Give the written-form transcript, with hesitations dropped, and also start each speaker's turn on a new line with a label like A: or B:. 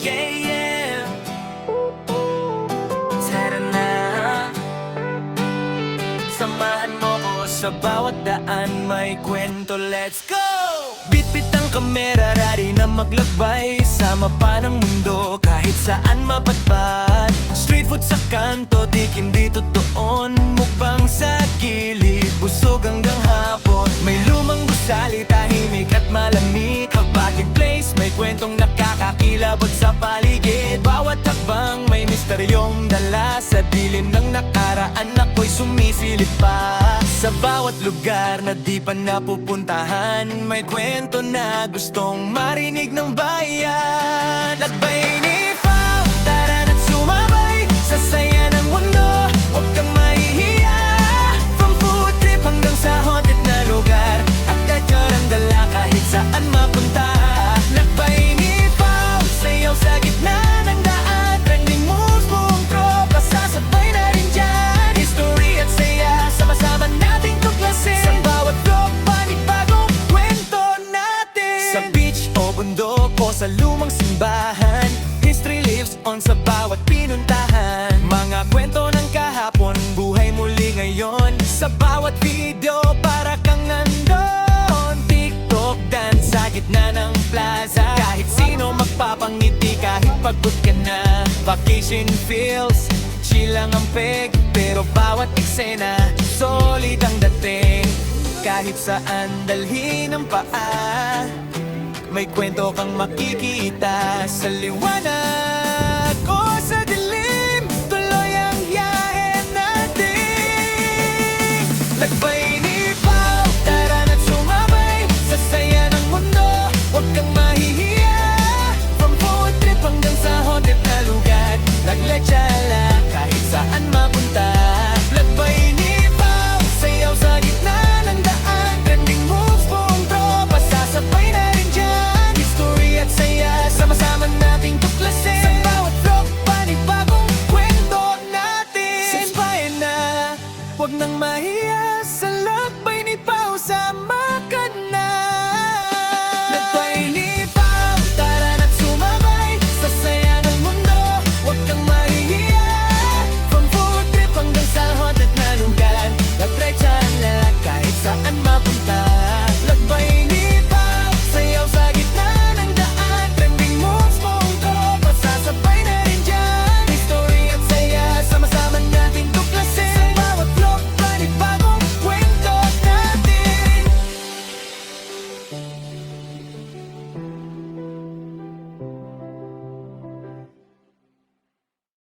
A: Yeah, yeah. Tara na, samahan mo ko sa bawat daan, may kwento, let's go! Bitbit ang kamera, ready na maglakbay sa mapa ng mundo, kahit saan mapatpat. Street food sa kanto, tikim dito toon, mukbang sa gilid, busog hanggang hapon. May lumang gusali, tahimik at malamig, kapaging place, may kwentong nakakakilabot sa paligid. Bawat hakbang may misteryong dala, sa dilim ng nakaraan ako'y sumisilip pa. Sa bawat lugar na di pa napupuntahan, may kwento na gustong marinig ng bayan. Lakbay ni Pao, tara na't sumabay sa saya ng mundo, huwag kang mahihiya. From food trip hanggang sa haunted na lugar, at katsarang dala kahit saan mapunta. Lakbay ni Pao, sayaw sa gitna ng daan, trending moves, buong tropa, sasabay na rin dyan. History at saya, sama-sama nating tuklasin, sa bawat vlog, panibagong kwento natin. Sa beach o bundok o sa lumang simbahan, history lives on sa bawat pinuntahan. Mga kwento ng kahapon, buhay muli ngayon, sa bawat video para kang nandun. TikTok dance sa gitna ng plaza, kahit sino magpapangiti kahit pagod ka na. Vacation feels, chill lang ang peg, pero bawat eksena, solid ang dating. Kahit saan dalhin ang paa, may kwento kang makikita sa liwanag o sa dilim, tuloy ang yahe natin. Lakbay ni Pao, tara na't sumabay sa saya ng mundo, huwag kang mahihiya. From food trip hanggang sa haunted na lugar, naglatsala kahit saan mapunta.